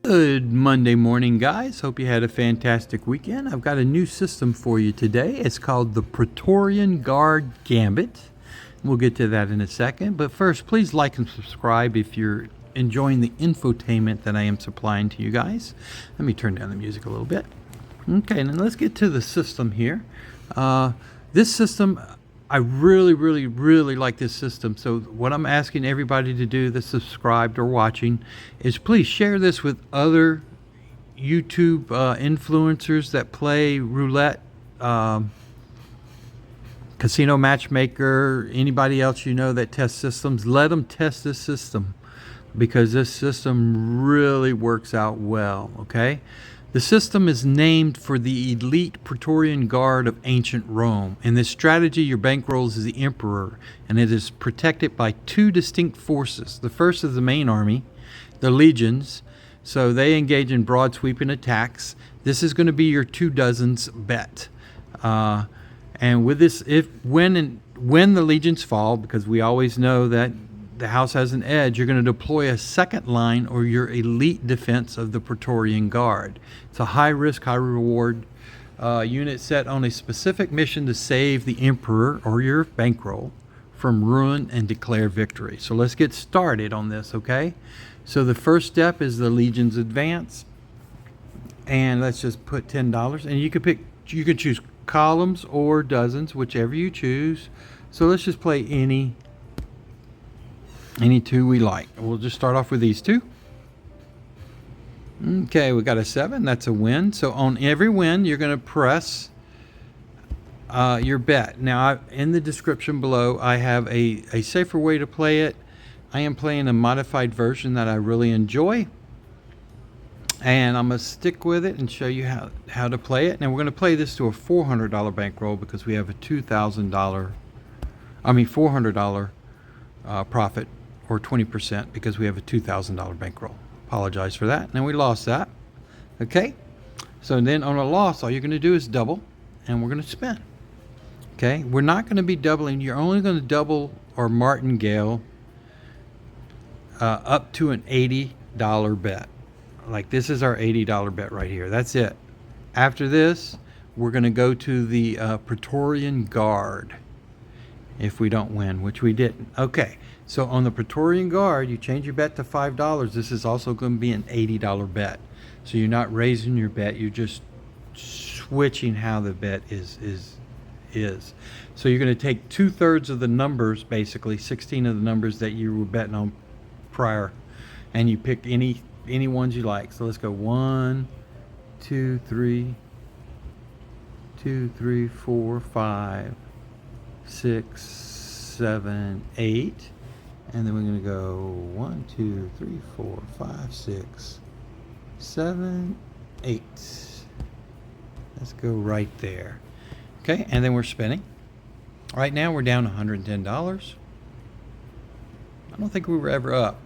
Good Monday morning, guys. Hope you had a fantastic weekend. I've got a new system for you today. It's called the Praetorian Guard Gambit. We'll get to that in a second. But first, please like and subscribe if you're enjoying the infotainment that I am supplying to you guys. Let me turn down the music a little bit. Okay, and then let's get to the system here. This system, I really like this system. So what I'm asking everybody to do that's subscribed or watching is please share this with other YouTube influencers that play roulette, casino matchmaker, anybody else you know that tests systems. Let them test this system because this system really works out well, okay? The system is named for the elite Praetorian Guard of ancient Rome. In this strategy, your bankroll is the emperor, and it is protected by two distinct forces. The first is the main army, the legions, so they engage in broad sweeping attacks. This is going to be your 24 bet. And with this, when the legions fall, because we always know that the house has an edge, you're going to deploy a second line or your elite defense of the Praetorian Guard. It's a high risk, high reward unit set on a specific mission to save the emperor or your bankroll from ruin and declare victory. So let's get started on this, okay? So the first step is the legion's advance, and let's just put $10. And you can choose columns or dozens, whichever you choose. So let's just play any two we like. We'll just start off with these two. Okay, we got a 7. That's a win. So on every win, you're going to press your bet. Now, in the description below, I have a safer way to play it. I am playing a modified version that I really enjoy. And I'm going to stick with it and show you how to play it. Now, we're going to play this to a $400 bankroll because we have a $400 profit, or 20%, because we have a $2,000 bankroll. Apologize for that. Now we lost that. Okay, so then on a loss, all you're going to do is double, and we're going to spin. Okay, we're not going to be doubling. You're only going to double or martingale up to an $80 bet. Like this is our $80 bet right here. That's it. After this, we're going to go to the Praetorian Guard if we don't win, which we didn't. Okay, so on the Praetorian Guard, you change your bet to $5. This is also going to be an $80 bet. So you're not raising your bet, you're just switching how the bet is. So you're going to take 2/3 of the numbers, basically 16 of the numbers that you were betting on prior, and you pick any ones you like. So let's go 1, 2, 3, 4, 5, 6, 7, 8, and then we're going to go 1, 2, 3, 4, 5, 6, 7, 8. Let's go right there. Okay, and then we're spinning. Right now we're down $110. I don't think we were ever up.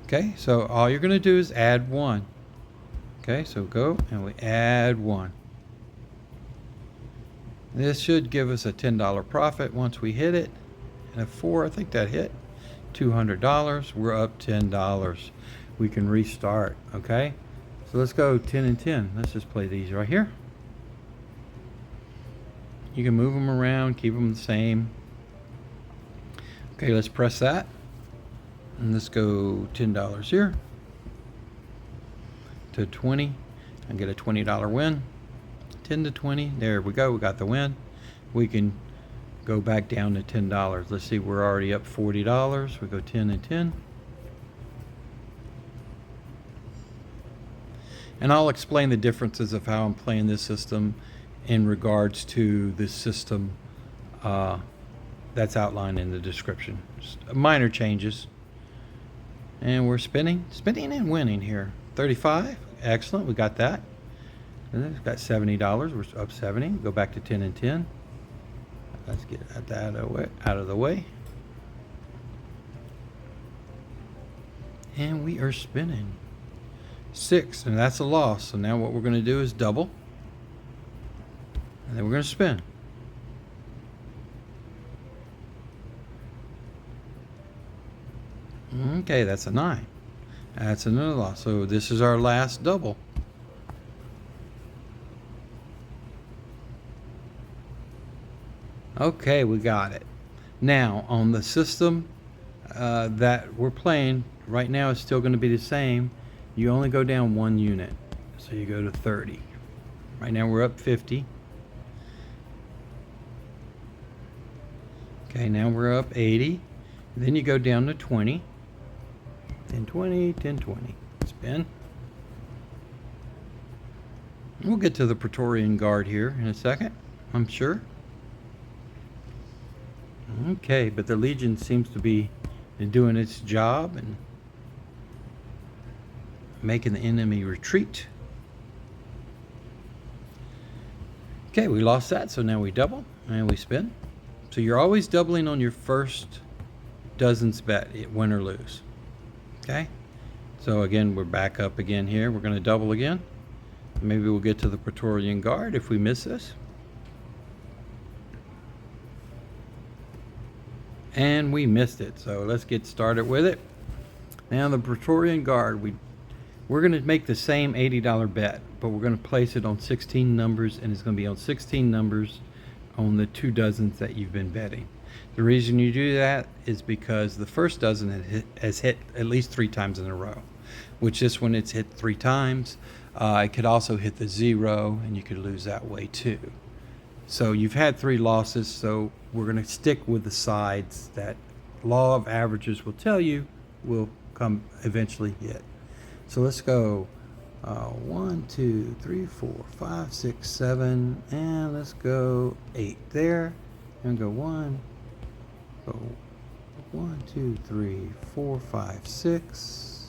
Okay, so all you're going to do is add 1. Okay, so go and we add 1. This should give us a $10 profit once we hit it. And a 4, I think that hit. $200. We're up $10. We can restart, okay? So let's go 10 and 10. Let's just play these right here. You can move them around, keep them the same. Okay, let's press that. And let's go $10 here to 20 and get a $20 win. 10 to 20. There we go. We got the win. We can go back down to $10. Let's see. We're already up $40. We go 10 and 10. And I'll explain the differences of how I'm playing this system in regards to this system that's outlined in the description. Just minor changes. And we're spinning and winning here. 35. Excellent. We got that. And then it's got $70. We're up 70. Go back to 10 and 10. Let's get that out of the way. And we are spinning. 6, and that's a loss. So now what we're going to do is double. And then we're going to spin. Okay, that's a 9. That's another loss. So this is our last double. Okay, we got it. Now, on the system that we're playing, right now it's still going to be the same. You only go down 1 unit. So you go to 30. Right now we're up 50. Okay, now we're up 80. Then you go down to 20. 10, 20, 10, 20. Spin. We'll get to the Praetorian Guard here in a second, I'm sure. Okay, but the Legion seems to be doing its job and making the enemy retreat. Okay, we lost that, so now we double and we spin. So you're always doubling on your first dozens bet, win or lose. Okay, so again, we're back up again here. We're going to double again. Maybe we'll get to the Praetorian Guard if we miss this. And we missed it, so let's get started with it. Now the Praetorian Guard, we're going to make the same $80 bet, but we're going to place it on 16 numbers, and it's going to be on 16 numbers on the 2 dozens that you've been betting. The reason you do that is because the first dozen has hit at least 3 times in a row, which this one it's hit 3 times. It could also hit the 0, and you could lose that way too. So you've had 3 losses, so we're going to stick with the sides that law of averages will tell you will come eventually hit. So let's go 1, 2, 3, 4, 5, 6, 7, and let's go 8 there, and go 1, 2, 3, 4, 5, 6.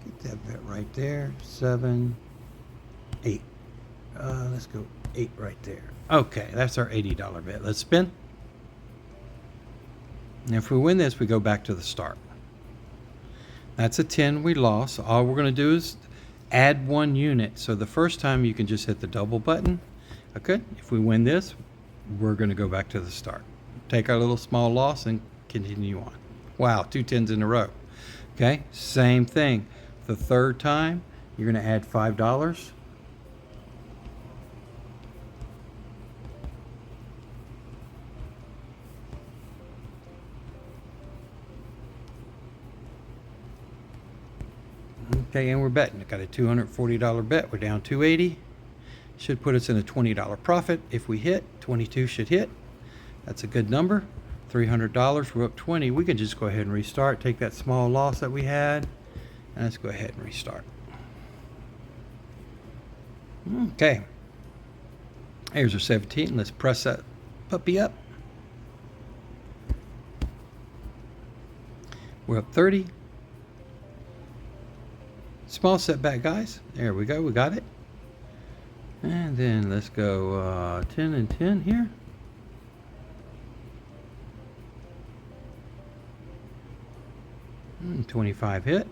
Get that bet right there. 7, 8. Let's go 8 right there. Okay, that's our $80 bet. Let's spin. And if we win this, we go back to the start. That's a 10 we lost. So all we're going to do is add 1 unit. So the first time you can just hit the double button. Okay, if we win this, we're going to go back to the start. Take our little small loss and continue on. Wow, 2 10s in a row. Okay, same thing. The third time, you're going to add $5. Okay, and we're betting. Got a $240 bet. We're down $280. Should put us in a $20 profit. If we hit, 22 should hit. That's a good number. $300. We're up 20. We can just go ahead and restart. Take that small loss that we had, and let's go ahead and restart. Okay. Here's our 17. Let's press that puppy up. We're up 30. Small setback, guys. There we go. We got it. And then let's go 10 and 10 here. And 25 hit.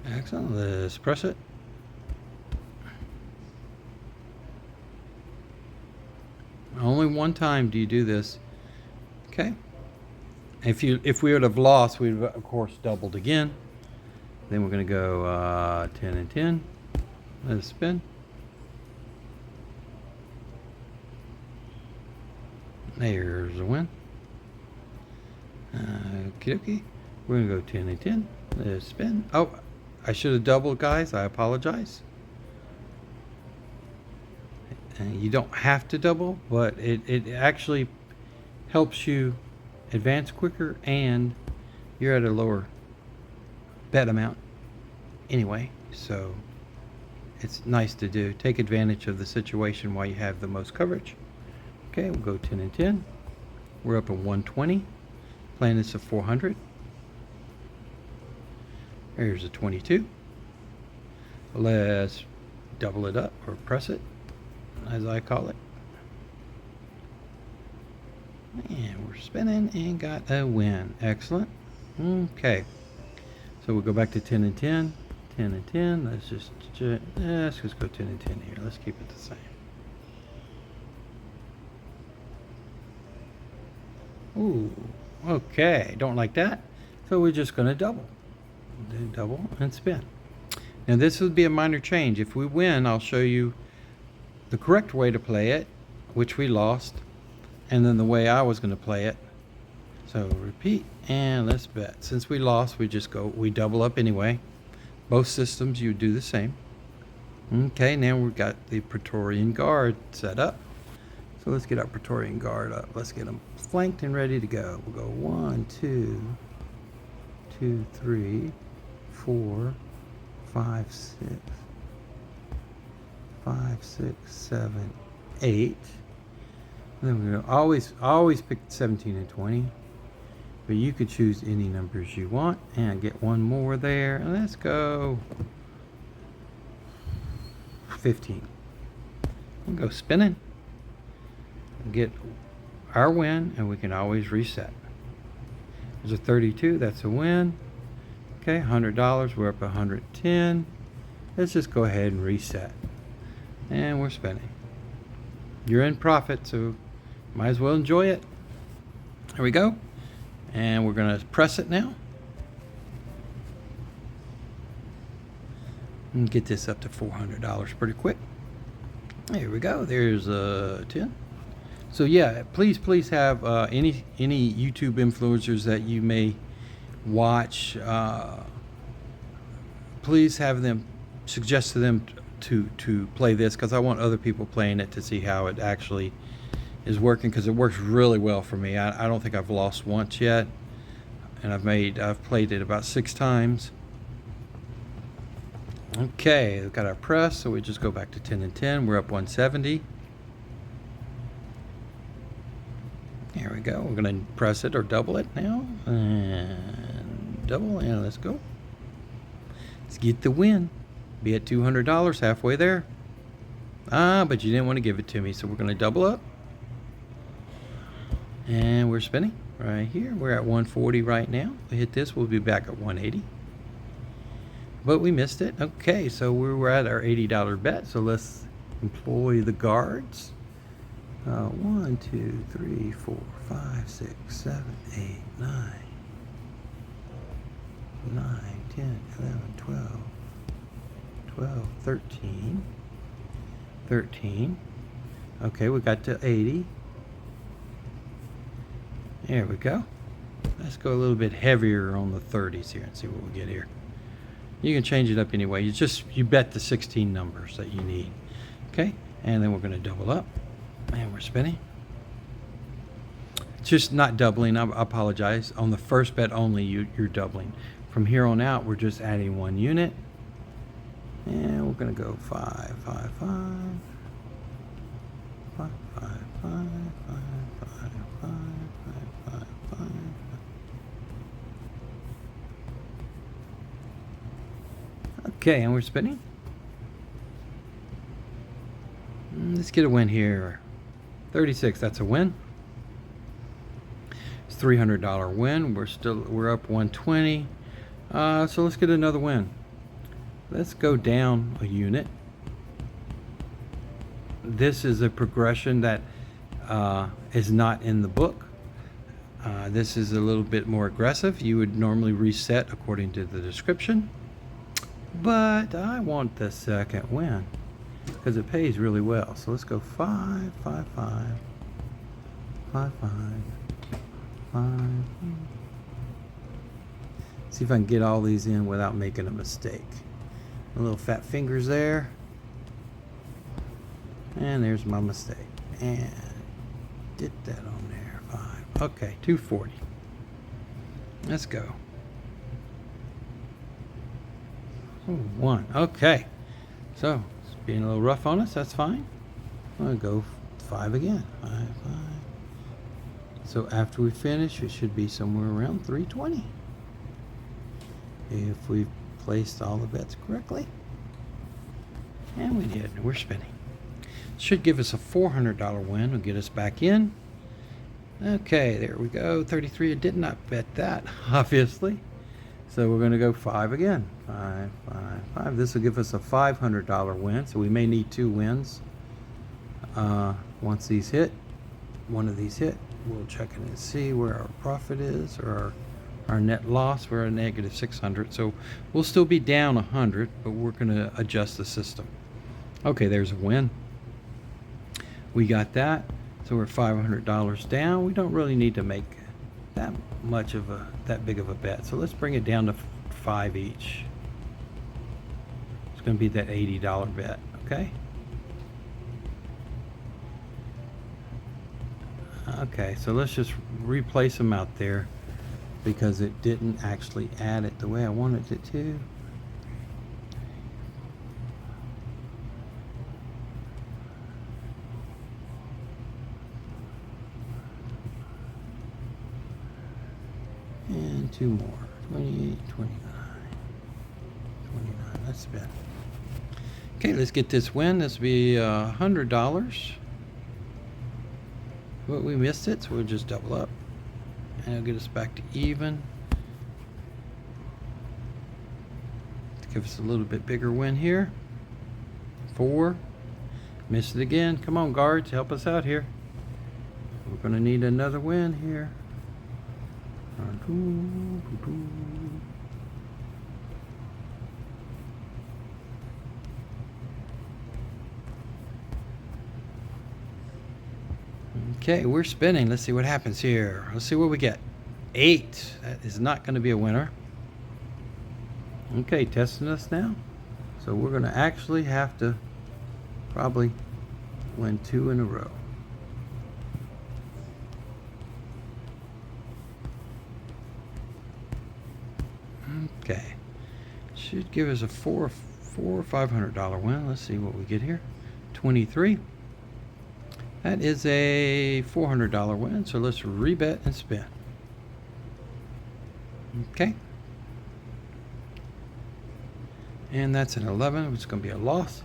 Excellent. Let's press it. Only one time do you do this. Okay. If we would have lost, we'd have, of course, doubled again. Then we're going to go 10 and 10. Let's spin. There's a win. Okie dokie. We're going to go 10 and 10. Let's spin. Oh, I should have doubled, guys. I apologize. You don't have to double, but it actually helps you advance quicker, and you're at a lower bet amount anyway, so it's nice to do. Take advantage of the situation while you have the most coverage. Okay, we'll go 10 and 10. We're up at 120. Playing this at 400. Here's a 22. Let's double it up, or press it, as I call it. And we're spinning and got a win. Excellent. Okay. So we'll go back to 10 and 10. 10 and 10. Let's just go 10 and 10 here. Let's keep it the same. Ooh. Okay. Don't like that. So we're just going to double. Double and spin. Now this would be a minor change. If we win, I'll show you the correct way to play it, which we lost, and then the way I was going to play it. So repeat, and let's bet. Since we lost, we double up anyway. Both systems, you do the same. Okay, now we've got the Praetorian Guard set up. So let's get our Praetorian Guard up. Let's get them flanked and ready to go. We'll go 1, 2, 2, 3, 4, 5, 6, 5, 6, 7, 8. And then we're gonna always pick 17 and 20. But you could choose any numbers you want. And get one more there. And let's go 15. We'll go spinning. Get our win, and we can always reset. There's a 32. That's a win. Okay, $100. We're up 110. Let's just go ahead and reset. And we're spinning. You're in profit, so might as well enjoy it. Here we go. And we're going to press it now. And get this up to $400 pretty quick. There we go. There's a 10. So yeah, please have any YouTube influencers that you may watch. Please have them suggest to them to play this, because I want other people playing it to see how it actually is working, because it works really well for me. I don't think I've lost once yet, and I've played it about 6 times. Okay, we've got our press, so we just go back to 10 and 10. We're up 170. There we go. We're going to press it or double it now, and double, and let's go. Let's get the win. Be at $200, halfway there. But you didn't want to give it to me, so we're going to double up. And we're spinning right here. We're at 140 right now. We hit this, we'll be back at 180. But we missed it. Okay, so we were at our $80 bet, so let's employ the guards. 1, 2, 3, 4, 5, 6, 7, 8, 9, 10, 11, 12, 12, 13, 13. Okay, we got to 80. There we go. Let's go a little bit heavier on the 30s here and see what we get here. You can change it up anyway. You bet the 16 numbers that you need. Okay, and then we're going to double up, and we're spinning. It's just not doubling. I apologize. On the first bet only, you're doubling. From here on out, we're just adding 1 unit. And we're going to go 5, 5, 5, 5, 5, 5, 5, 5, 5, 5, 5, 5. Okay, and we're spinning. Let's get a win here. 36, that's a win. It's $300 win. We're up 120. So let's get another win. Let's go down a unit. This is a progression that is not in the book. This is a little bit more aggressive. You would normally reset according to the description. But I want the second win because it pays really well. So let's go 5, 5, 5, 5, 5, 5. See if I can get all these in without making a mistake. A little fat fingers there. And there's my mistake. And get that on there. 5. Okay, 240. Let's go. 1. Okay. So, it's being a little rough on us. That's fine. I'm going to go 5 again. 5, 5. So, after we finish, it should be somewhere around 320. If we've placed all the bets correctly. And we did. We're spinning. Should give us a $400 win. Will get us back in. Okay, there we go. 33. I did not bet that, obviously. So we're going to go 5 again. 5, 5, 5. This will give us a $500 win. So we may need 2 wins. Once these hit, one of these hit, we'll check in and see where our profit is, or Our net loss, we're at negative 600. So we'll still be down 100, but we're going to adjust the system. Okay, there's a win. We got that. So we're $500 down. We don't really need to make that big of a bet. So let's bring it down to 5 each. It's going to be that $80 bet, okay? Okay, so let's just replace them out there because it didn't actually add it the way I wanted it to. And two more, 28, 29, 29, let's spin. Okay, let's get this win. This will be $100. But we missed it, so we'll just double up. And it'll get us back to even. To give us a little bit bigger win here. 4. Missed it again. Come on, guards, help us out here. We're going to need another win here. Okay, we're spinning. Let's see what happens here. Let's see what we get. 8. That is not going to be a winner. Okay, testing us now. So we're going to actually have to probably win 2 in a row. Okay, should give us a $400 or $500 win. Let's see what we get here. 23. That is a $400 win. So let's rebet and spin. Okay. And that's an 11. It's going to be a loss.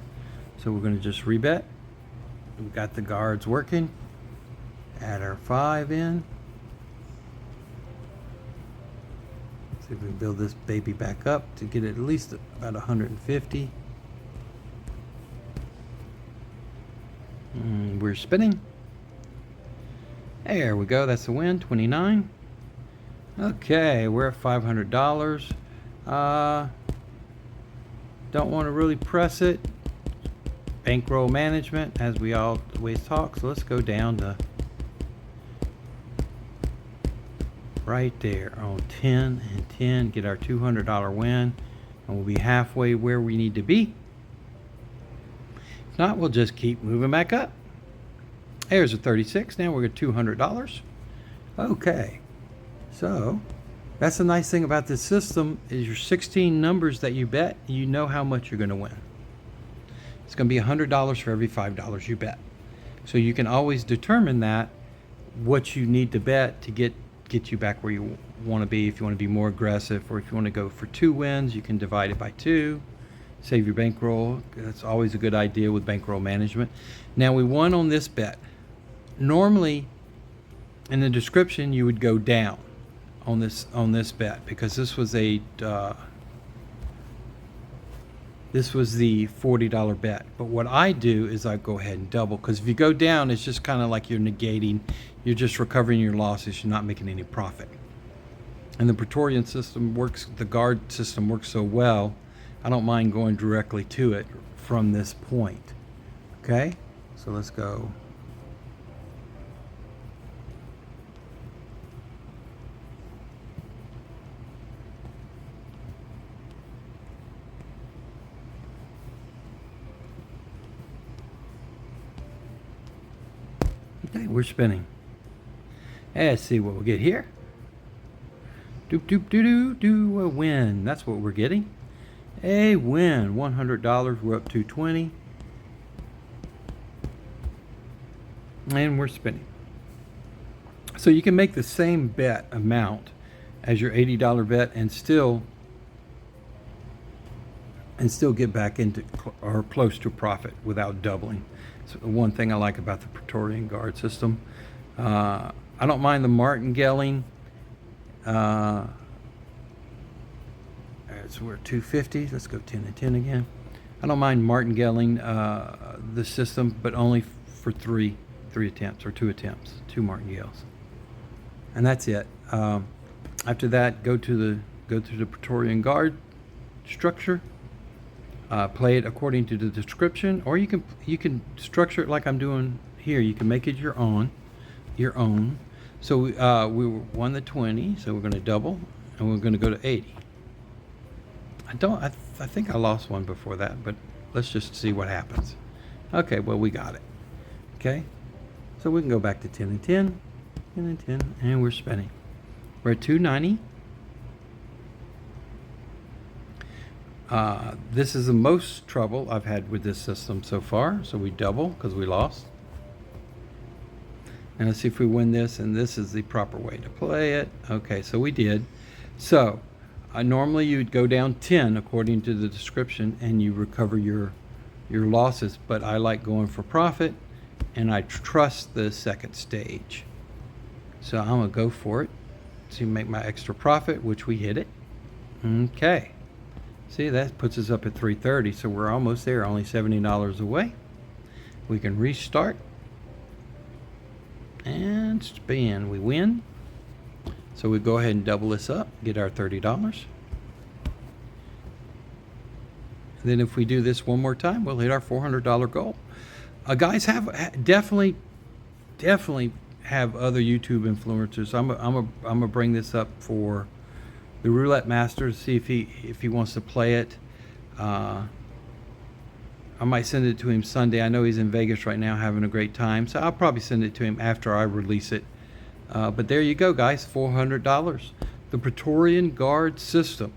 So we're going to just rebet. We've got the guards working. Add our 5 in. See if we can build this baby back up to get at least about 150. We're spinning. There we go. That's the win. 29. Okay, we're at $500. Don't want to really press it. Bankroll management, as we always talk. So let's go down to right there on 10 and 10. Get our $200 win, and we'll be halfway where we need to be. If not, we'll just keep moving back up. There's a 36. Now we're at $200. Okay, so that's the nice thing about this system is your 16 numbers that you bet, you know how much you're going to win. It's going to be $100 for every $5 you bet. So you can always determine that what you need to bet to get you back where you want to be. If you want to be more aggressive, or if you want to go for 2 wins, you can divide it by 2. Save your bankroll. That's always a good idea with bankroll management. Now we won on this bet. Normally, in the description, you would go down on this bet because this was the $40 bet. But what I do is I go ahead and double, because if you go down, it's just kind of like you're negating. You're just recovering your losses. You're not making any profit. And the Praetorian system works. The guard system works so well. I don't mind going directly to it from this point. Okay, so let's go. Okay, we're spinning. Let's see what we'll get here. Doop doop doo doo doo, a win. That's what we're getting. A win. $100. We're up to 20. And we're spinning. So you can make the same bet amount as your $80 bet and still get back into or close to profit without doubling. So one thing I like about the Praetorian Guard system. I don't mind the martingelling. So we're at 250. Let's go 10 and 10 again. I don't mind martingelling the system, but only for three attempts or 2 attempts, 2 martingales, and that's it. After that, go to the Praetorian Guard structure. Play it according to the description, or you can structure it like I'm doing here. You can make it your own. So we won the 20, so we're going to double, and we're going to go to 80. I think I lost one before that, but let's just see what happens. Okay, well, we got it. Okay, so we can go back to 10 and 10, 10 and 10, and we're spinning. We're at 290. This is the most trouble I've had with this system so far. So we double because we lost. And let's see if we win this, and this is the proper way to play it. Okay, so we did. So normally you'd go down 10 according to the description, and you recover your losses. But I like going for profit, and I trust the second stage. So I'm gonna go for it to make my extra profit, which we hit it. Okay. See, that puts us up at 330, so we're almost there, only $70 away. We can restart and spin. We win. So we go ahead and double this up, get our $30. And then if we do this one more time, we'll hit our $400 goal. Guys, definitely have other YouTube influencers. I'm gonna bring this up for the Roulette Master to see if he wants to play it. I might send it to him Sunday. I know he's in Vegas right now having a great time, so I'll probably send it to him after I release it. But there you go, guys, $400. The Praetorian Guard system.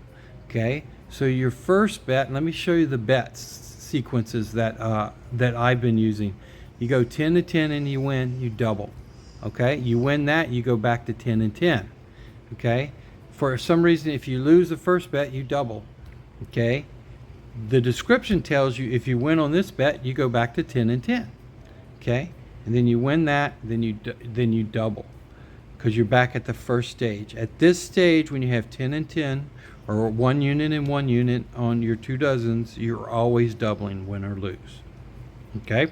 Okay, so your first bet, and let me show you the bets sequences that I've been using. You go 10 to 10 and you win, you double. Okay, you win that, you go back to 10 and 10. Okay. For some reason, if you lose the first bet, you double. Okay, the description tells you if you win on this bet, you go back to 10 and 10. Okay, and then you win that, then you double, because you're back at the first stage. At this stage, when you have 10 and 10, or 1 unit and 1 unit on your 2 dozens, you're always doubling, win or lose. Okay,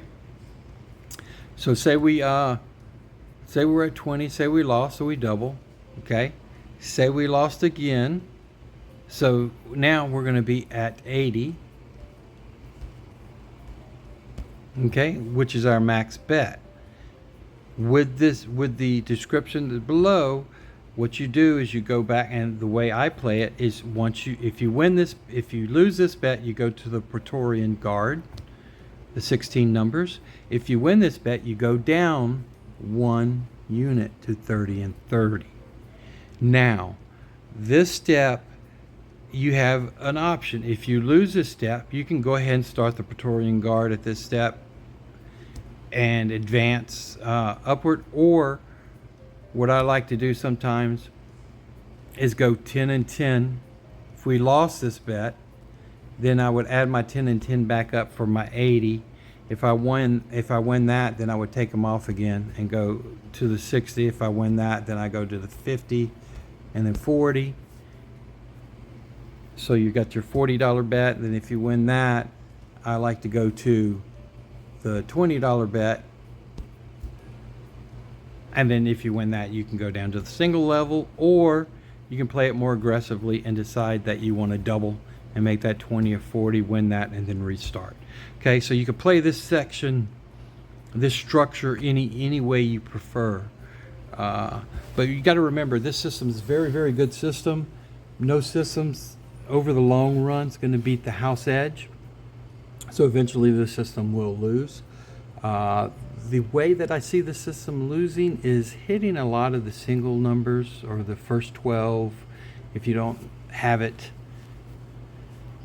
so say we're at 20, say we lost, so we double. Okay. Say we lost again, so now we're going to be at 80, okay, which is our max bet. With the description below, what you do is you go back, and the way I play it is if you lose this bet, you go to the Praetorian Guard, the 16 numbers. If you win this bet, you go down 1 unit to 30 and 30. Now, this step, you have an option. If you lose this step, you can go ahead and start the Praetorian Guard at this step and advance upward. Or what I like to do sometimes is go 10 and 10. If we lost this bet, then I would add my 10 and 10 back up for my 80. If I win that, then I would take them off again and go to the 60. If I win that, then I go to the 50. And then 40. So you got your $40 bet. And then if you win that, I like to go to the $20 bet. And then if you win that, you can go down to the single level, or you can play it more aggressively and decide that you want to double and make that 20 or 40, win that, and then restart. Okay, so you can play this section, this structure, any way you prefer. But you got to remember, this system is a very, very good system. No systems over the long run is going to beat the house edge. So eventually the system will lose. The way that I see the system losing is hitting a lot of the single numbers, or the first 12, if you don't have it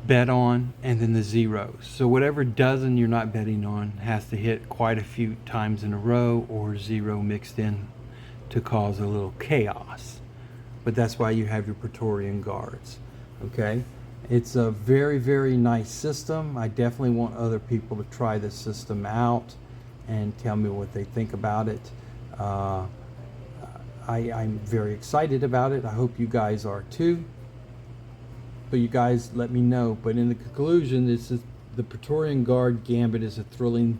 bet on, and then the zeros. So whatever dozen you're not betting on has to hit quite a few times in a row, or zero mixed in, to cause a little chaos. But that's why you have your Praetorian Guards. Okay, it's a very, very nice system. I definitely want other people to try this system out and tell me what they think about it. I'm very excited about it. I hope you guys are too. But you guys let me know. But in the conclusion, this is the Praetorian Guard Gambit is a thrilling,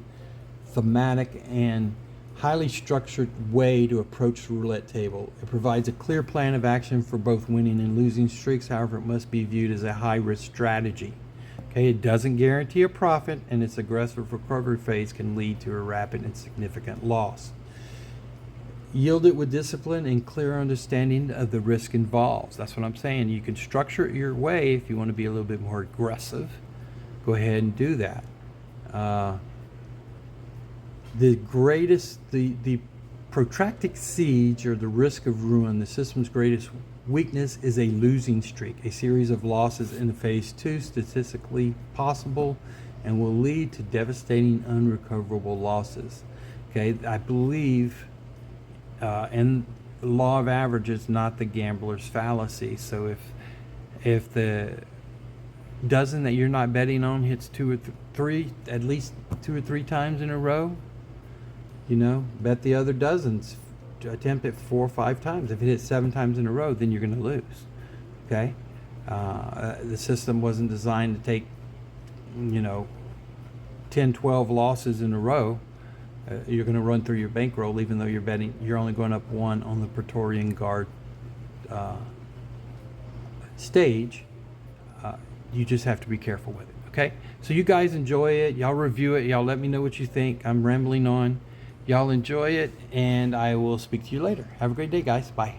thematic, and highly structured way to approach the roulette table. It provides a clear plan of action for both winning and losing streaks. However, it must be viewed as a high-risk strategy. Okay, it doesn't guarantee a profit, and its aggressive recovery phase can lead to a rapid and significant loss. Yield it with discipline and clear understanding of the risk involved. That's what I'm saying. You can structure it your way if you want to be a little bit more aggressive. Go ahead and do that. The protracted siege, or the risk of ruin, the system's greatest weakness is a losing streak. A series of losses in phase 2 statistically possible and will lead to devastating unrecoverable losses. Okay, I believe and the law of averages, not the gambler's fallacy. So if the dozen that you're not betting on hits at least two or three times in a row, bet the other dozens. Attempt it 4 or 5 times. If it hits 7 times in a row, then you're going to lose. Okay, the system wasn't designed to take 10, 12 losses in a row. You're going to run through your bankroll, even though you're only going up 1 on the Praetorian Guard stage. You just have to be careful with it. Okay, so you guys enjoy it. Y'all review it. Y'all let me know what you think. I'm rambling on. Y'all enjoy it, and I will speak to you later. Have a great day, guys. Bye.